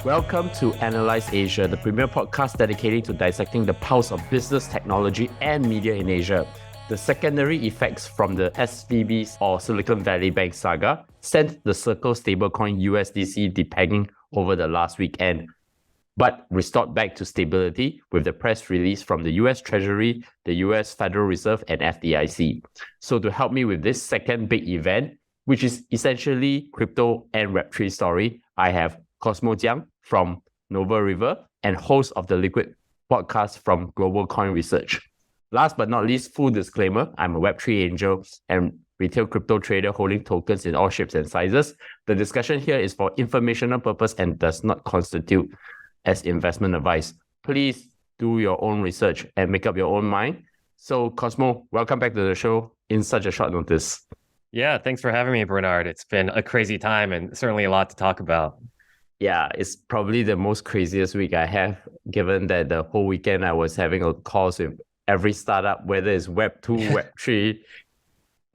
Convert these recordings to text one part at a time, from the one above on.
Welcome to Analyse Asia, the premier podcast dedicated to dissecting the pulse of business, technology, and media in Asia. The secondary effects from the SVB's or Silicon Valley Bank saga sent the Circle stablecoin USDC depegging over the last weekend, but restored back to stability with the press release from the US Treasury, the US Federal Reserve, and FDIC. So to help me with this second big event, which is essentially crypto and web3 story, I have Cosmo Jiang from Nova River and host of the Liquid podcast from Global Coin Research. Last but not least, full disclaimer, I'm a Web3 angel and retail crypto trader holding tokens in all shapes and sizes. The discussion here is for informational purpose and does not constitute as investment advice. Please do your own research and make up your own mind. So Cosmo, welcome back to the show in such a short notice. Yeah, thanks for having me, Bernard. It's been a crazy time and certainly a lot to talk about. Yeah, it's probably the most craziest week I have, given that the whole weekend I was having a calls with every startup, whether it's Web2, Web3,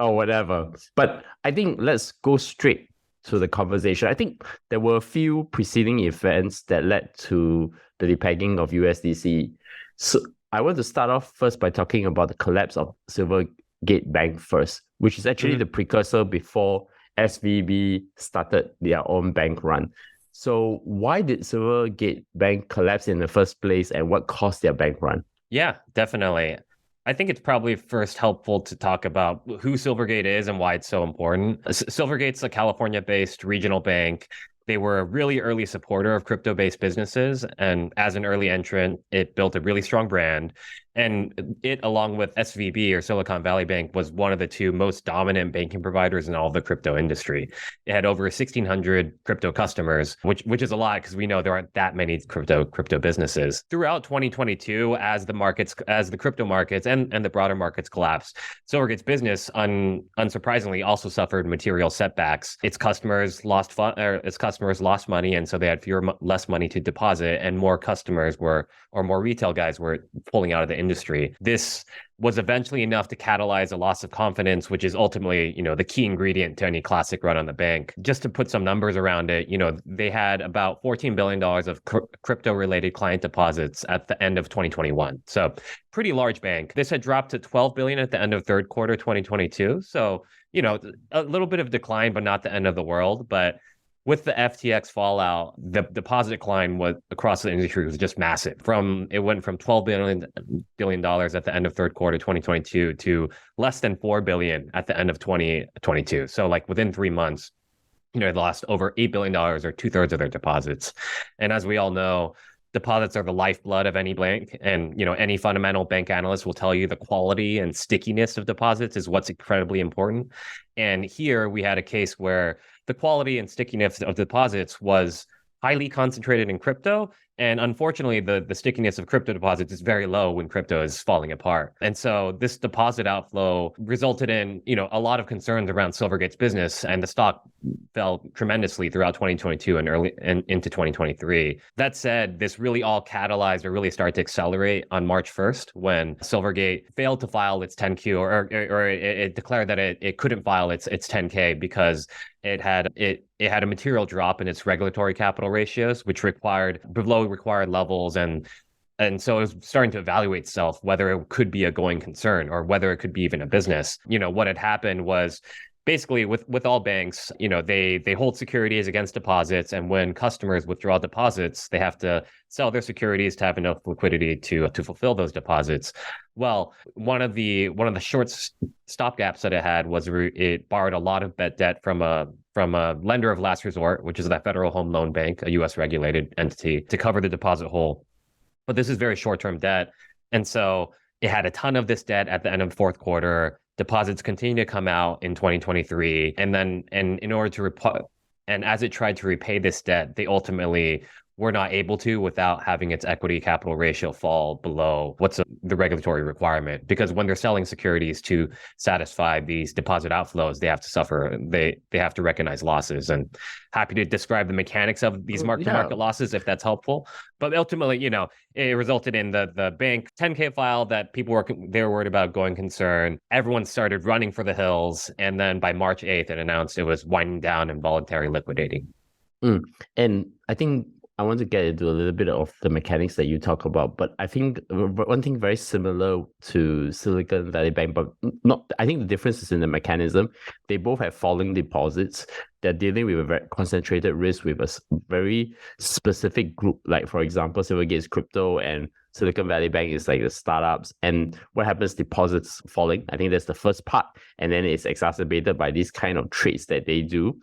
or whatever. But I think let's go straight to the conversation. I think there were a few preceding events that led to the depegging of USDC. So I want to start off first by talking about the collapse of Silvergate Bank first, which is actually the precursor before SVB started their own bank run. So why did Silvergate Bank collapse in the first place and what caused their bank run? Yeah, definitely. I think it's probably first helpful to talk about who Silvergate is and why it's so important. Silvergate's a California-based regional bank. They were a really early supporter of crypto-based businesses. And as an early entrant, it built a really strong brand. And it, along with SVB or Silicon Valley Bank, was one of the two most dominant banking providers in all of the crypto industry. It had over 1,600 crypto customers, which is a lot because we know there aren't that many crypto businesses. Throughout 2022, as the crypto markets and the broader markets collapsed, Silvergate's business, unsurprisingly, also suffered material setbacks. Its customers lost money, and so they had less money to deposit, and more retail guys were pulling out of the industry. This was eventually enough to catalyze a loss of confidence, which is ultimately, the key ingredient to any classic run on the bank. Just to put some numbers around it, they had about $14 billion of crypto-related client deposits at the end of 2021. So pretty large bank. This had dropped to $12 billion at the end of third quarter 2022. So, a little bit of decline, but not the end of the world. But with the FTX fallout, the deposit decline across the industry was just massive. It went from $12 billion at the end of third quarter 2022 to less than $4 billion at the end of 2022. So like within 3 months, they lost over $8 billion or 2/3 of their deposits. And as we all know, deposits are the lifeblood of any bank. And, any fundamental bank analyst will tell you the quality and stickiness of deposits is what's incredibly important. And here we had a case where the quality and stickiness of deposits was highly concentrated in crypto. And unfortunately, the stickiness of crypto deposits is very low when crypto is falling apart. And so this deposit outflow resulted in, a lot of concerns around Silvergate's business, and the stock fell tremendously throughout 2022 and into 2023. That said, this really all catalyzed or really started to accelerate on March 1st when Silvergate failed to file its 10Q or it declared that it couldn't file its 10K because it had a material drop in its regulatory capital ratios, which required below required levels, and so it was starting to evaluate itself whether it could be a going concern or whether it could be even a business. What had happened was basically with all banks, they hold securities against deposits, and when customers withdraw deposits, they have to sell their securities to have enough liquidity to fulfill those deposits. Well, one of the short stopgaps that it had was it borrowed a lot of debt from a lender of last resort, which is the Federal Home Loan Bank, a U.S. regulated entity, to cover the deposit hole. But this is very short-term debt, and so it had a ton of this debt at the end of the fourth quarter. Deposits continue to come out in 2023, and in order to as it tried to repay this debt, they ultimately were not able to without having its equity capital ratio fall below what's the regulatory requirement. Because when they're selling securities to satisfy these deposit outflows, they have to recognize losses. And happy to describe the mechanics of these mark-to-market losses if that's helpful. But ultimately, it resulted in the bank 10K file that they were worried about going concern. Everyone started running for the hills. And then by March 8th, it announced it was winding down and voluntarily liquidating. And I think I want to get into a little bit of the mechanics that you talk about, but I think one thing very similar to Silicon Valley Bank, but not, I think the difference is in the mechanism. They both have falling deposits. They're dealing with a very concentrated risk with a very specific group. Like, for example, Silvergate is crypto and Silicon Valley Bank is like the startups. And what happens? Deposits falling. I think that's the first part. And then it's exacerbated by these kind of trades that they do.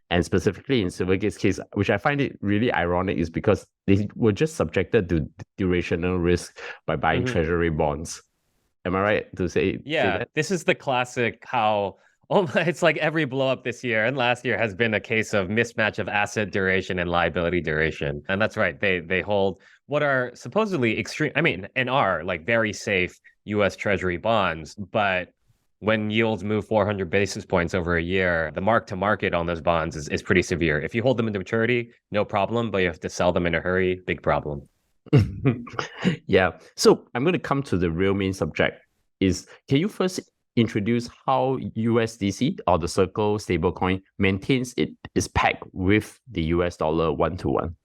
And specifically in Silvergate's case, which I find it really ironic, is because they were just subjected to durational risk by buying treasury bonds. Am I right to say that? This is the classic how it's like every blow up this year and last year has been a case of mismatch of asset duration and liability duration. And that's right. They hold what are supposedly extreme, and are like very safe US Treasury bonds, but when yields move 400 basis points over a year, the mark to market on those bonds is pretty severe. If you hold them into maturity, no problem, but you have to sell them in a hurry, big problem. Yeah. So I'm going to come to the real main subject. Can you first introduce how USDC, or the Circle stablecoin, maintains its peg with the US dollar 1-to-1?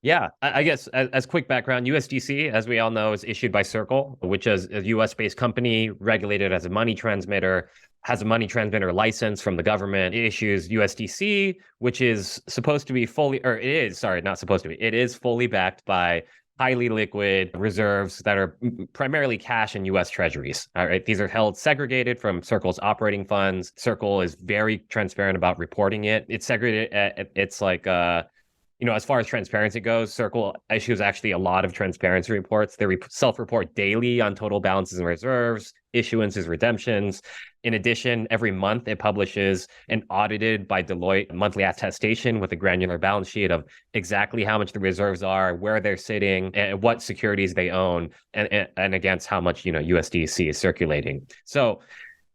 Yeah, I guess as quick background, USDC, as we all know, is issued by Circle, which is a US-based company regulated as a money transmitter, has a money transmitter license from the government. It issues USDC, which is supposed to be it is fully backed by highly liquid reserves that are primarily cash and US treasuries. All right. These are held segregated from Circle's operating funds. Circle is very transparent about reporting it. It's segregated. It's like, as far as transparency goes, Circle issues actually a lot of transparency reports. They self-report daily on total balances and reserves, issuances, redemptions. In addition, every month it publishes an audited by Deloitte monthly attestation with a granular balance sheet of exactly how much the reserves are, where they're sitting, and what securities they own, and against how much USDC is circulating. So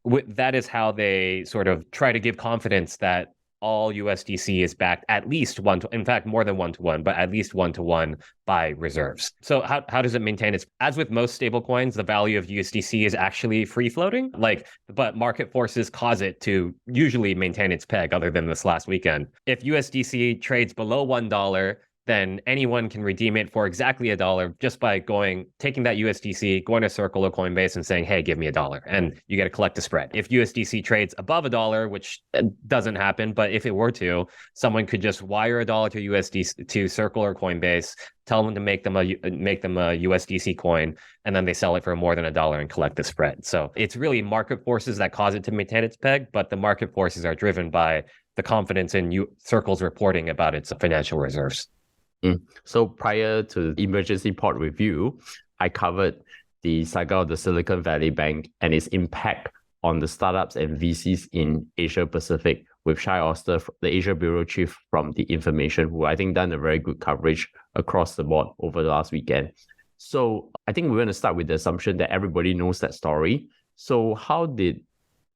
that is how they sort of try to give confidence that all USDC is backed at least in fact, more than 1-to-1, but at least 1-to-1 by reserves. So how does it maintain its, as with most stablecoins, the value of USDC is actually free floating, but market forces cause it to usually maintain its peg other than this last weekend. If USDC trades below $1, then anyone can redeem it for exactly $1 just by taking that USDC, going to Circle or Coinbase and saying, hey, give me $1. And you get to collect a spread. If USDC trades above $1, which doesn't happen, but if it were to, someone could just wire $1 to USDC to Circle or Coinbase, tell them to make them a USDC coin, and then they sell it for more than $1 and collect the spread. So it's really market forces that cause it to maintain its peg, but the market forces are driven by the confidence in Circle's reporting about its financial reserves. So prior to the emergency port review, I covered the saga of the Silicon Valley Bank and its impact on the startups and VCs in Asia Pacific with Shai Oster, the Asia Bureau Chief from The Information, who I think done a very good coverage across the board over the last weekend. So I think we're going to start with the assumption that everybody knows that story. So how did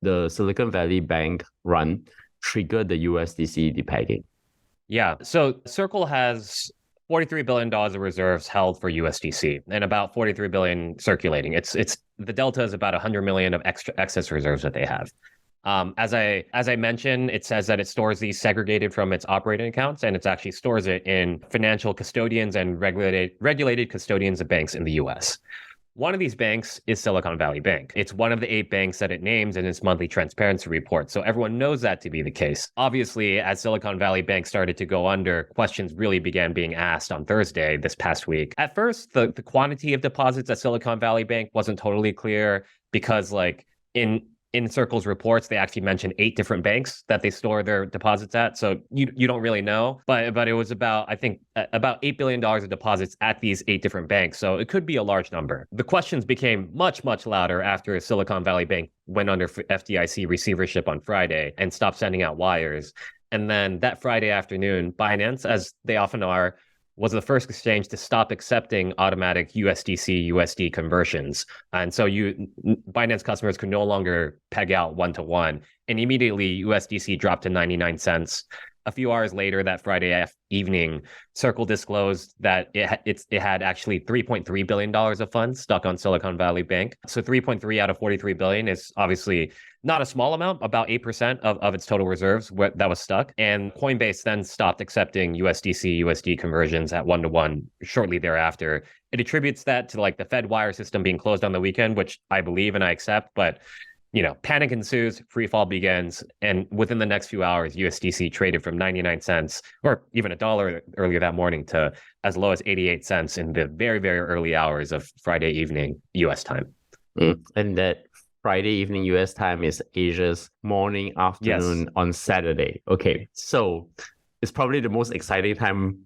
the Silicon Valley Bank run trigger the USDC depegging? Yeah, so Circle has $43 billion of reserves held for USDC and about $43 billion circulating. It's the delta is about $100 million of excess reserves that they have. As I mentioned, it says that it stores these segregated from its operating accounts, and it actually stores it in financial custodians and regulated custodians of banks in the US. One of these banks is Silicon Valley Bank. It's one of the 8 banks that it names in its monthly transparency report. So everyone knows that to be the case. Obviously, as Silicon Valley Bank started to go under, questions really began being asked on Thursday this past week. At first, the quantity of deposits at Silicon Valley Bank wasn't totally clear because in Circle's reports, they actually mentioned 8 different banks that they store their deposits at. So you don't really know, but it was about $8 billion of deposits at these 8 different banks. So it could be a large number. The questions became much, much louder after Silicon Valley Bank went under FDIC receivership on Friday and stopped sending out wires. And then that Friday afternoon, Binance, as they often are, was the first exchange to stop accepting automatic USDC-USD conversions. And so Binance customers could no longer peg out 1-to-1. And immediately USDC dropped to 99 cents. a few hours later that Friday evening, Circle disclosed that it had actually $3.3 billion of funds stuck on Silicon Valley Bank. So 3.3 out of 43 billion is obviously not a small amount, about 8% of its total reserves that was stuck. And Coinbase then stopped accepting USDC, USD conversions at 1-to-1 shortly thereafter. It attributes that to like the Fed wire system being closed on the weekend, which I believe and I accept, but panic ensues, free fall begins, and within the next few hours, USDC traded from 99 cents or even $1 earlier that morning to as low as 88 cents in the very, very early hours of Friday evening US time. And that Friday evening US time is Asia's morning, afternoon on Saturday. Okay, so it's probably the most exciting time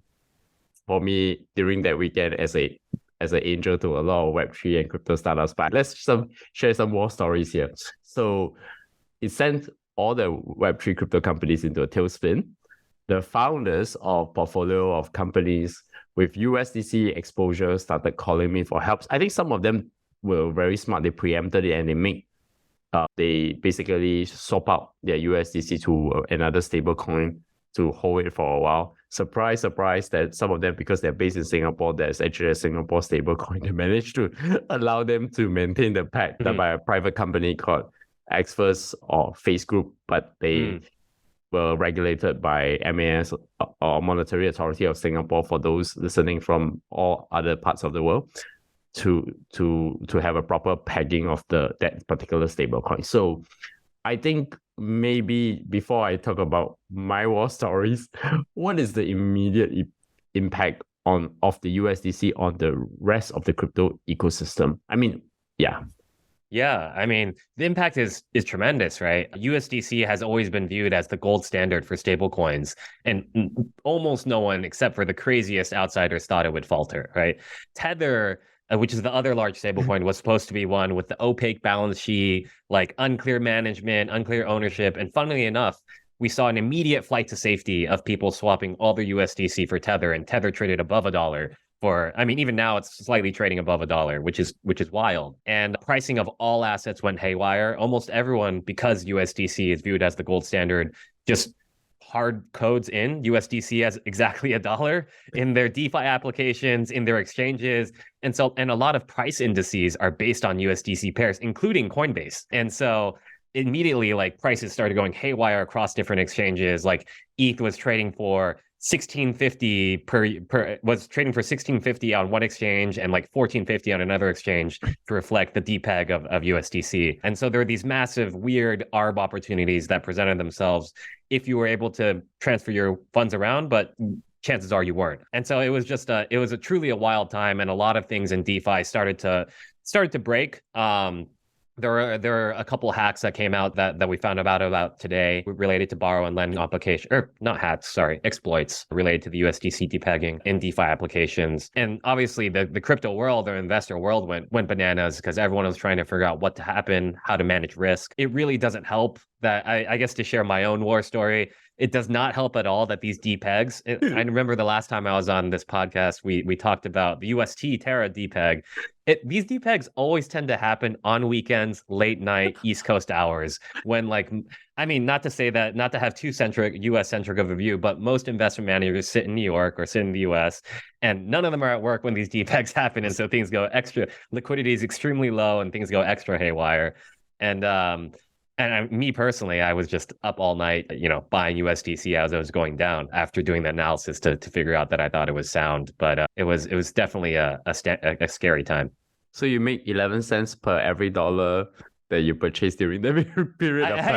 for me during that weekend as an angel to a lot of Web3 and crypto startups. But let's share some more stories here. So it sent all the Web3 crypto companies into a tailspin. The founders of portfolio of companies with USDC exposure started calling me for help. I think some of them were very smart. They preempted it and they basically swap out their USDC to another stable coin to hold it for a while. Surprise, surprise, that some of them, because they're based in Singapore, there's actually a Singapore stable coin. They managed to allow them to maintain the peg done by a private company called Xverse or Face Group, but they were regulated by MAS or Monetary Authority of Singapore, for those listening from all other parts of the world, to have a proper pegging of that particular stable coin. So I think maybe before I talk about my war stories, what is the immediate impact of the USDC on the rest of the crypto ecosystem? I mean, yeah. Yeah, I mean, the impact is tremendous, right? USDC has always been viewed as the gold standard for stablecoins, and almost no one except for the craziest outsiders thought it would falter, right? Tether, which is the other large stablecoin, was supposed to be one with the opaque balance sheet, like unclear management, unclear ownership. And funnily enough, we saw an immediate flight to safety of people swapping all their USDC for Tether, and Tether traded above $1 even now it's slightly trading above $1, which is wild. And pricing of all assets went haywire. Almost everyone, because USDC is viewed as the gold standard, just hard codes in USDC as exactly $1 in their DeFi applications, in their exchanges. And a lot of price indices are based on USDC pairs, including Coinbase. And so immediately, like, prices started going haywire across different exchanges. Like ETH was trading for 1650 was trading for 1650 on one exchange and like 1450 on another exchange to reflect the depeg of USDC. And so there are these massive weird ARB opportunities that presented themselves if you were able to transfer your funds around, but chances are you weren't. And so it was truly a wild time, and a lot of things in DeFi started to break. There are a couple hacks that came out that we found about today related to borrow and lend application, or not hacks, sorry, exploits related to the USDC depegging in DeFi applications. And obviously the crypto world or investor world went bananas because everyone was trying to figure out what to happen, how to manage risk. It really doesn't help that I guess to share my own war story, it does not help at all that these depegs, I remember the last time I was on this podcast, we talked about the UST Terra depeg. These depegs always tend to happen on weekends, late night, East Coast hours, when not to have too US-centric of a view, but most investment managers sit in New York or sit in the US, and none of them are at work when these depegs happen. And so things go extra, liquidity is extremely low and things go extra haywire. And me personally, I was just up all night, buying USDC as I was going down after doing the analysis to figure out that I thought it was sound. But it was definitely a scary time. So you make 11 cents per every dollar that you purchased during the period of time.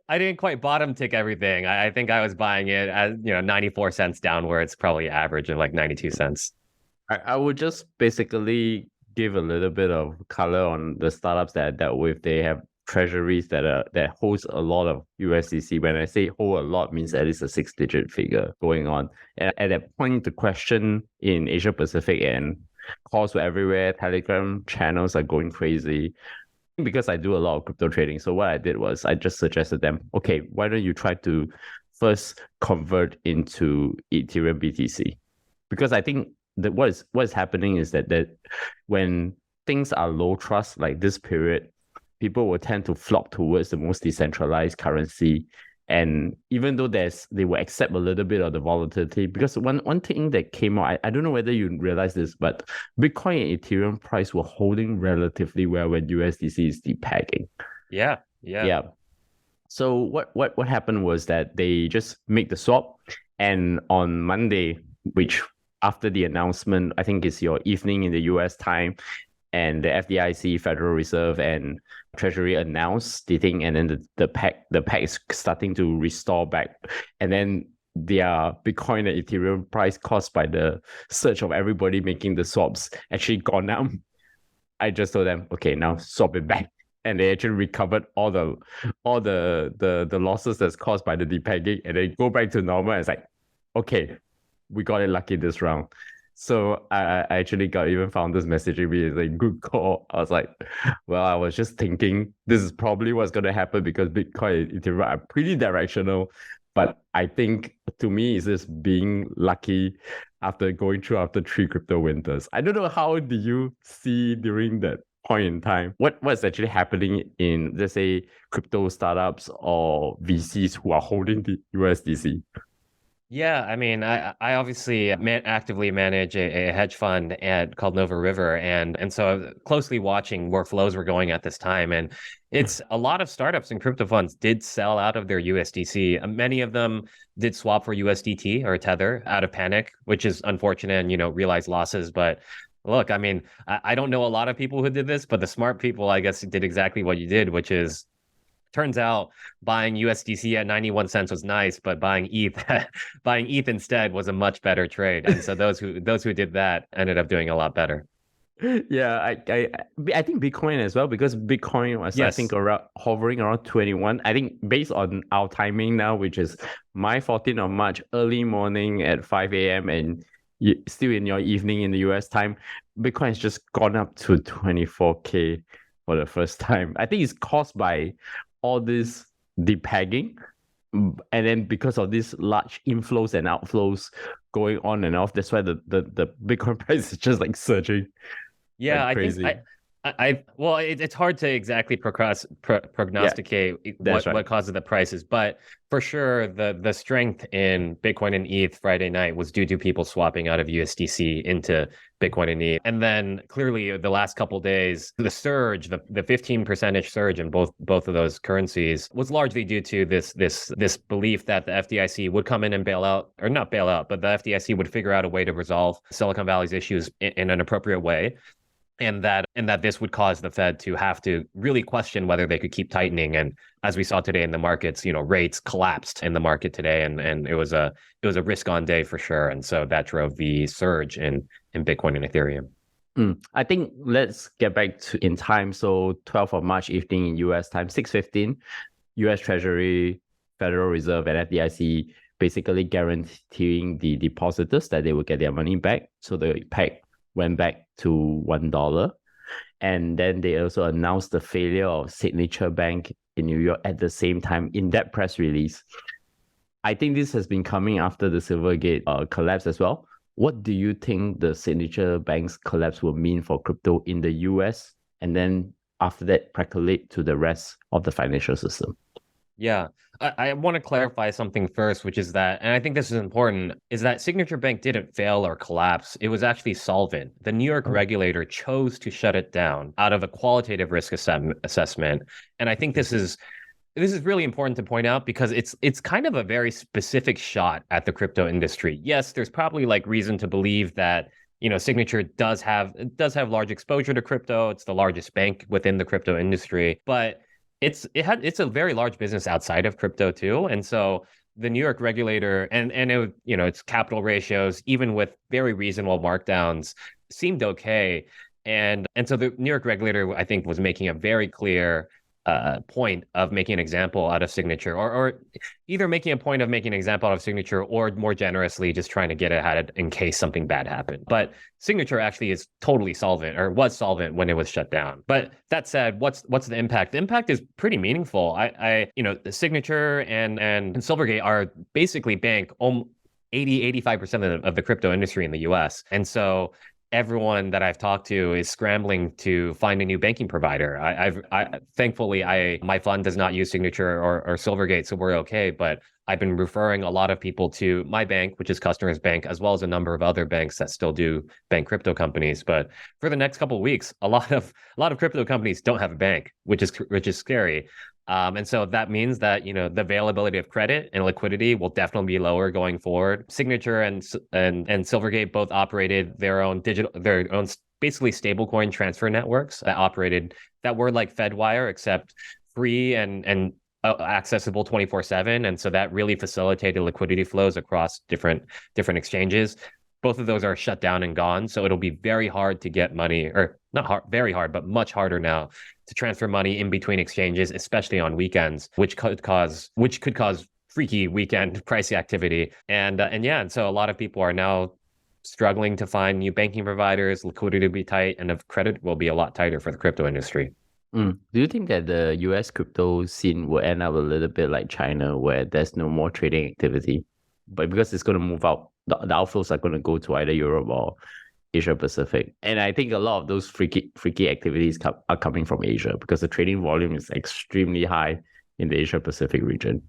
I didn't quite bottom tick everything. I think I was buying it at 94 cents downwards, probably average of like 92 cents. I would just basically give a little bit of color on the startups that I dealt with. They have treasuries that holds a lot of USDC. When I say hold a lot, means at least a 6-digit figure going on. And at that point, the question in Asia Pacific and calls were everywhere. Telegram channels are going crazy because I do a lot of crypto trading. So what I did was I just suggested them, okay, why don't you try to first convert into Ethereum BTC? Because I think that what is happening is that when things are low trust like this period, people will tend to flock towards the most decentralized currency And even though they will accept a little bit of the volatility, because one thing that came out, I don't know whether you realize this, but Bitcoin and Ethereum price were holding relatively well when USDC is depegging. Yeah. So what happened was that they just make the swap, and on Monday, which after the announcement, I think it's your evening in the US time, and the FDIC, Federal Reserve, and Treasury announced the thing, and then the peg is starting to restore back, and then their Bitcoin and Ethereum price caused by the surge of everybody making the swaps actually gone down. I just told them, okay, now swap it back, and they actually recovered all the losses that's caused by the depegging, and they go back to normal. And it's like, okay, we got it lucky this round. So I actually got even founders messaging me. It's like, good call. I was like, well, I was just thinking this is probably what's going to happen because Bitcoin and Ethereum are pretty directional. But I think to me, it's just being lucky after going through after 3 crypto winters. I don't know, how do you see during that point in time what's actually happening in, let's say, crypto startups or VCs who are holding the USDC? Yeah, I mean, I obviously actively manage a hedge fund called Nova River, and so I was closely watching where flows were going at this time. And it's a lot of startups and crypto funds did sell out of their USDC. Many of them did swap for USDT or Tether out of panic, which is unfortunate, and realized losses. But look, I mean, I don't know a lot of people who did this, but the smart people, I guess, did exactly what you did, which is, turns out buying USDC at 91 cents was nice, but buying ETH instead was a much better trade. And so those who did that ended up doing a lot better. Yeah, I think Bitcoin as well, because Bitcoin was, yes, I think hovering around 21. I think based on our timing now, which is my 14th of March, early morning at 5 a.m. and still in your evening in the US time, Bitcoin has just gone up to 24K for the first time. I think it's caused by all this depegging, and then because of these large inflows and outflows going on and off, that's why the Bitcoin price is just like surging. Yeah, like crazy. Well, it's hard to exactly prognosticate what causes the prices, but for sure the strength in Bitcoin and ETH Friday night was due to people swapping out of USDC into Bitcoin and ETH. And then clearly the last couple of days, the surge, the 15% surge in both of those currencies was largely due to this belief that the FDIC would come in and bail out, or not bail out, but the FDIC would figure out a way to resolve Silicon Valley's issues in an appropriate way. And that this would cause the Fed to have to really question whether they could keep tightening. And as we saw today in the markets, rates collapsed in the market today, and it was a risk-on day for sure. And so that drove the surge in Bitcoin and Ethereum. I think let's get back to in time. So 12th of March evening in US time, 6:15, US Treasury, Federal Reserve, and FDIC basically guaranteeing the depositors that they will get their money back. So the peg went back to $1. And then they also announced the failure of Signature Bank in New York at the same time in that press release. I think this has been coming after the Silvergate collapse as well. What do you think the Signature Bank's collapse will mean for crypto in the US? And then after that, percolate to the rest of the financial system? Yeah, I want to clarify something first, which is that, and I think this is important, is that Signature Bank didn't fail or collapse. It was actually solvent. The New York regulator chose to shut it down out of a qualitative risk assessment. And I think this is really important to point out because it's kind of a very specific shot at the crypto industry. Yes, there's probably reason to believe that Signature does have large exposure to crypto. It's the largest bank within the crypto industry, but it's a very large business outside of crypto too. And so the New York regulator and it, its capital ratios, even with very reasonable markdowns, seemed okay. And so the New York regulator, I think, was making a very clear point of making an example out of Signature, or either making a point of making an example out of Signature, or more generously just trying to get ahead in case something bad happened. But Signature actually is totally solvent, or was solvent when it was shut down. But that said, what's the impact? The impact is pretty meaningful. The Signature and Silvergate are basically 85% of the crypto industry in the US. And so everyone that I've talked to is scrambling to find a new banking provider. Thankfully, my fund does not use Signature or Silvergate, so we're okay. But I've been referring a lot of people to my bank, which is Customers Bank, as well as a number of other banks that still do bank crypto companies. But for the next couple of weeks, a lot of crypto companies don't have a bank, which is scary. And so that means that, the availability of credit and liquidity will definitely be lower going forward. Signature and Silvergate both operated their own basically stablecoin transfer networks that were like Fedwire, except free and accessible 24/7. And so that really facilitated liquidity flows across different exchanges. Both of those are shut down and gone. So it'll be very hard to get money, or not hard, very hard, but much harder now to transfer money in between exchanges, especially on weekends, which could cause freaky weekend pricey activity. And so a lot of people are now struggling to find new banking providers, liquidity will be tight, and the credit will be a lot tighter for the crypto industry. Do you think that the US crypto scene will end up a little bit like China, where there's no more trading activity? But because it's going to move out, the outflows are going to go to either Europe or Asia Pacific. And I think a lot of those freaky activities are coming from Asia, because the trading volume is extremely high in the Asia Pacific region.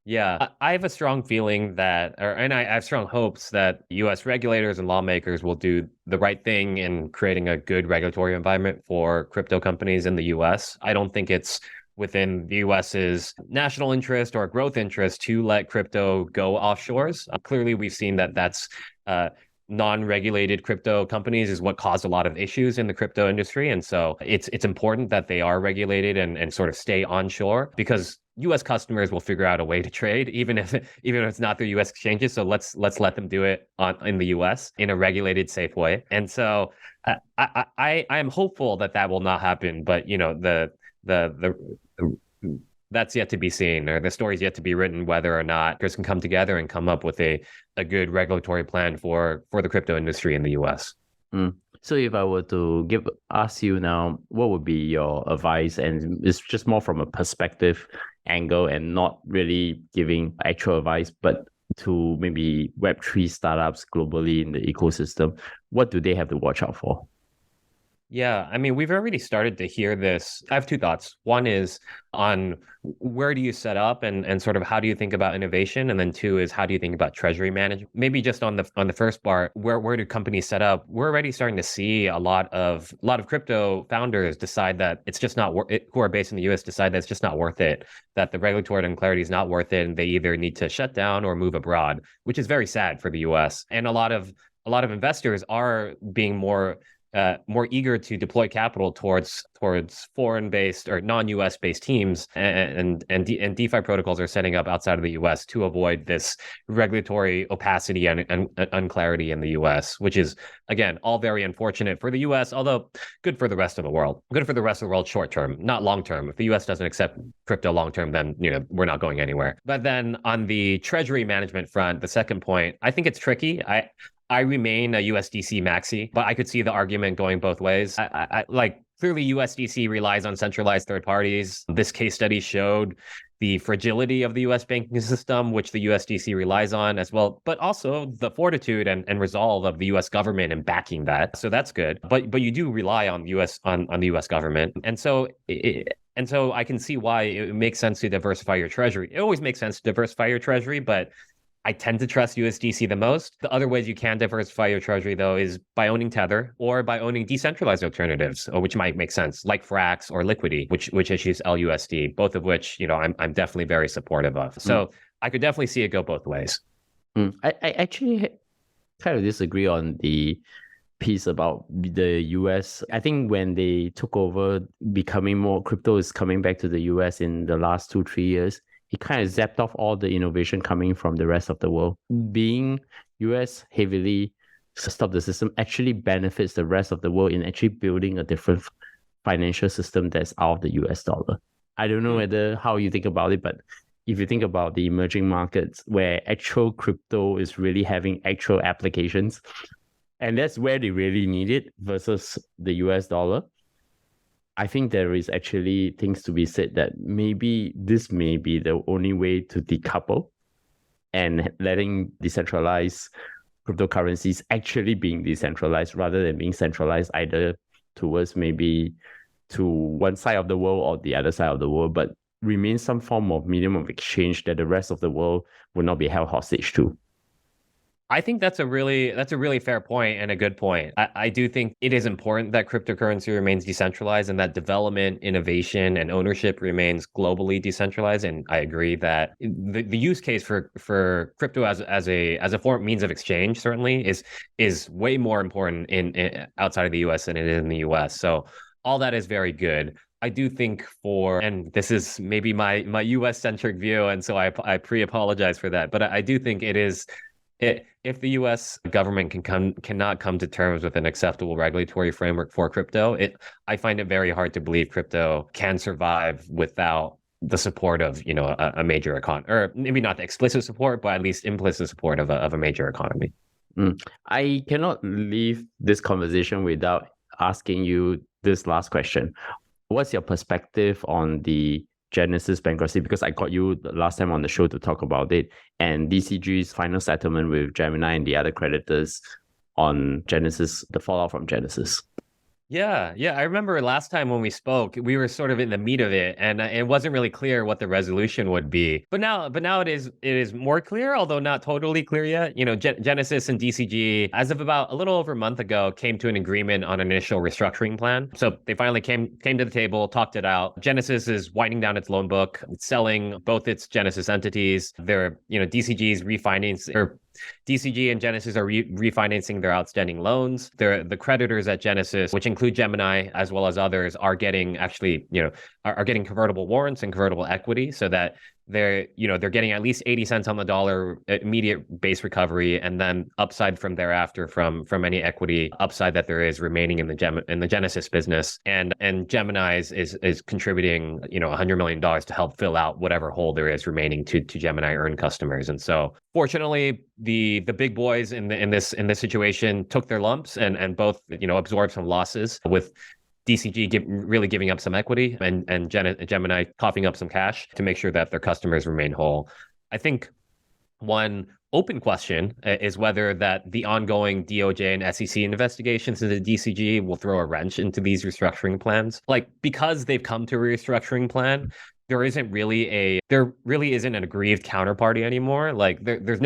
Yeah, I have a strong feeling and I have strong hopes that US regulators and lawmakers will do the right thing in creating a good regulatory environment for crypto companies in the US. I don't think it's within the US's national interest or growth interest to let crypto go offshores. Clearly, we've seen that's non-regulated crypto companies is what caused a lot of issues in the crypto industry. And so it's important that they are regulated and sort of stay onshore, because US customers will figure out a way to trade, even if it's not through US exchanges. So let's let them do it in the US in a regulated, safe way. And so I am hopeful that will not happen. But the that's yet to be seen, or the story's yet to be written, whether or not Congress can come together and come up with a good regulatory plan for the crypto industry in the US. So if I were to ask you now, what would be your advice? And it's just more from a perspective angle and not really giving actual advice, but to maybe web3 startups globally in the ecosystem, what do they have to watch out for? Yeah, I mean, we've already started to hear this. I have two thoughts. One is on where do you set up and sort of how do you think about innovation? And then two is how do you think about treasury management? Maybe just on the first part, where do companies set up? We're already starting to see a lot of crypto founders decide that it's just not worth it, who are based in the US decide that it's just not worth it, that the regulatory unclarity is not worth it, and they either need to shut down or move abroad, which is very sad for the US. And a lot of investors are being more eager to deploy capital towards foreign-based or non-US based teams, and DeFi protocols are setting up outside of the US to avoid this regulatory opacity and unclarity in the US, which is, again, all very unfortunate for the US, although good for the rest of the world. Good for the rest of the world short term, not long term. If the US doesn't accept crypto long term, then we're not going anywhere. But then on the treasury management front, the second point, I think it's tricky. I remain a USDC maxi, but I could see the argument going both ways. I clearly USDC relies on centralized third parties. This case study showed the fragility of the US banking system, which the USDC relies on as well, but also the fortitude and resolve of the US government in backing that. So that's good. But you do rely on the US government. And so I can see why it makes sense to diversify your treasury. It always makes sense to diversify your treasury, but I tend to trust USDC the most. The other ways you can diversify your treasury, though, is by owning Tether or by owning decentralized alternatives, which might make sense, like Frax or Liquidity, which issues LUSD, both of which I'm definitely very supportive of. So I could definitely see it go both ways. I actually kind of disagree on the piece about the US. I think when they took over, becoming more crypto is coming back to the US in the last 2-3 years. It kind of zapped off all the innovation coming from the rest of the world. Being US heavily stop the system actually benefits the rest of the world in actually building a different financial system that's out of the US dollar. I don't know how you think about it, but if you think about the emerging markets where actual crypto is really having actual applications, and that's where they really need it versus the US dollar, I think there is actually things to be said that maybe this may be the only way to decouple and letting decentralized cryptocurrencies actually being decentralized rather than being centralized either towards maybe to one side of the world or the other side of the world, but remain some form of medium of exchange that the rest of the world will not be held hostage to. I think that's a really fair point and a good point. I do think it is important that cryptocurrency remains decentralized and that development, innovation, and ownership remains globally decentralized. And I agree that the use case for crypto as a form means of exchange certainly is way more important in outside of the US than it is in the US. So all that is very good. I do think and this is maybe my US centric view, and so I pre-apologize for that, but I do think it is. If the U.S. government cannot come to terms with an acceptable regulatory framework for crypto, I find it very hard to believe crypto can survive without the support of a major economy, or maybe not the explicit support, but at least implicit support of a major economy. I cannot leave this conversation without asking you this last question. What's your perspective on the Genesis bankruptcy? Because I got you the last time on the show to talk about it, and DCG's final settlement with Gemini and the other creditors on Genesis, the fallout from Genesis. Yeah. I remember last time when we spoke, we were sort of in the meat of it, and it wasn't really clear what the resolution would be. But now it is more clear, although not totally clear yet. Genesis and DCG, as of about a little over a month ago, came to an agreement on an initial restructuring plan. So they finally came to the table, talked it out. Genesis is winding down its loan book, selling both its Genesis entities. DCG's refinancing, DCG and Genesis are refinancing their outstanding loans. The creditors at Genesis, which include Gemini as well as others, are getting are getting convertible warrants and convertible equity, so that they're getting at least 80 cents on the dollar immediate base recovery, and then upside from thereafter from any equity upside that there is remaining in the Genesis business. And Gemini is contributing $100 million to help fill out whatever hole there is remaining to Gemini earn customers. And so fortunately, the big boys in this situation took their lumps and both absorbed some losses, with DCG really giving up some equity and Gemini coughing up some cash to make sure that their customers remain whole. I think one open question is whether that the ongoing DOJ and SEC investigations into DCG will throw a wrench into these restructuring plans. Because they've come to a restructuring plan, there really isn't an aggrieved counterparty anymore. There's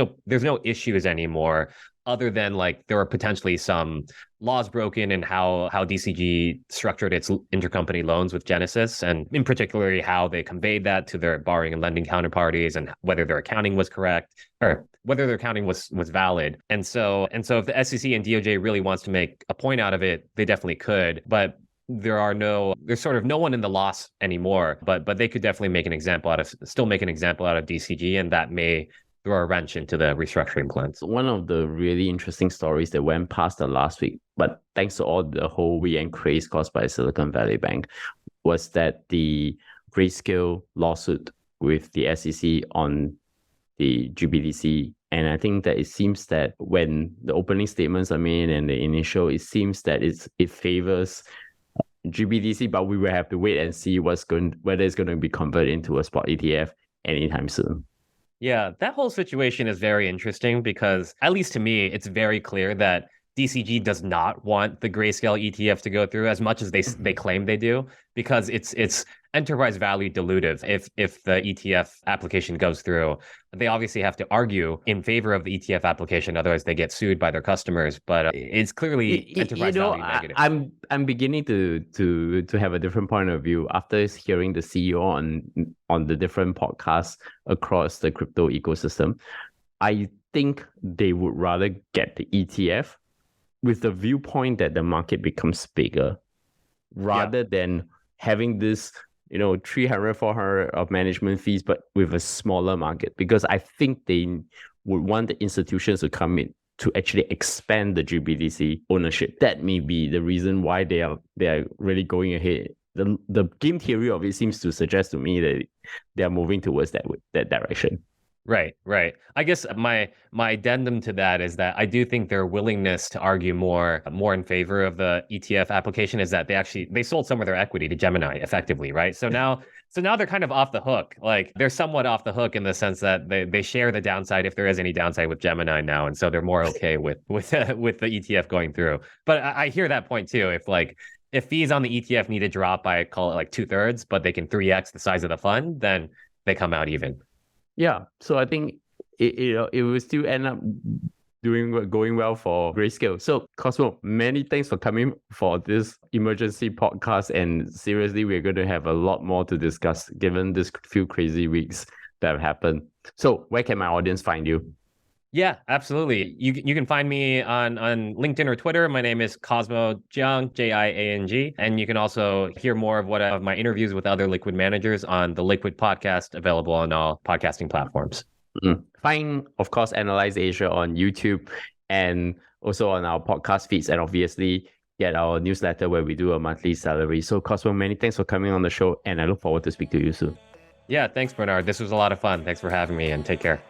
no issues anymore, other than there are potentially some laws broken in how DCG structured its intercompany loans with Genesis, and in particular how they conveyed that to their borrowing and lending counterparties, and whether their accounting was correct or whether their accounting was valid. And so if the SEC and DOJ really wants to make a point out of it, they definitely could. But there's sort of no one in the loss anymore, but they could definitely make an example out of DCG, and that may throw a wrench into the restructuring plans. One of the really interesting stories that went past the last week, but thanks to all the whole weekend craze caused by Silicon Valley Bank, was that the Grayscale lawsuit with the SEC on the GBDC. And I think that it seems that when the opening statements are made and the initial, it seems that it favors GBDC, but we will have to wait and see whether it's going to be converted into a spot ETF anytime soon. Yeah, that whole situation is very interesting because, at least to me, it's very clear that DCG does not want the Grayscale ETF to go through as much as they claim they do, because it's enterprise value dilutive. If the ETF application goes through, they obviously have to argue in favor of the ETF application, otherwise they get sued by their customers. But it's clearly enterprise value negative. I'm beginning to have a different point of view after hearing the CEO on the different podcasts across the crypto ecosystem. I think they would rather get the ETF with the viewpoint that the market becomes bigger, rather than having this 300, 400 of management fees, but with a smaller market. Because I think they would want the institutions to come in to actually expand the GBDC ownership. That may be the reason why they are really going ahead. The game theory of it seems to suggest to me that they are moving towards that direction. Right. I guess my addendum to that is that I do think their willingness to argue more in favor of the ETF application is that they sold some of their equity to Gemini effectively, right? So now they're kind of off the hook. Like they're somewhat off the hook in the sense that they share the downside if there is any downside with Gemini now, and so they're more okay with with the ETF going through. But I hear that point too. If fees on the ETF need to drop by, call it like 2/3, but they can 3x the size of the fund, then they come out even. Yeah, so I think it will still end up going well for Grayscale. So Cosmo, many thanks for coming for this emergency podcast, and seriously, we're going to have a lot more to discuss given this few crazy weeks that have happened. So where can my audience find you? Yeah, absolutely. You can find me on LinkedIn or Twitter. My name is Cosmo Jiang, Jiang, and you can also hear more of my interviews with other Liquid managers on the Liquid podcast, available on all podcasting platforms. Find, of course, Analyse Asia on YouTube and also on our podcast feeds, and obviously get our newsletter where we do a monthly salary. So Cosmo, many thanks for coming on the show, and I look forward to speak to you soon. Yeah, thanks, Bernard. This was a lot of fun. Thanks for having me, and take care.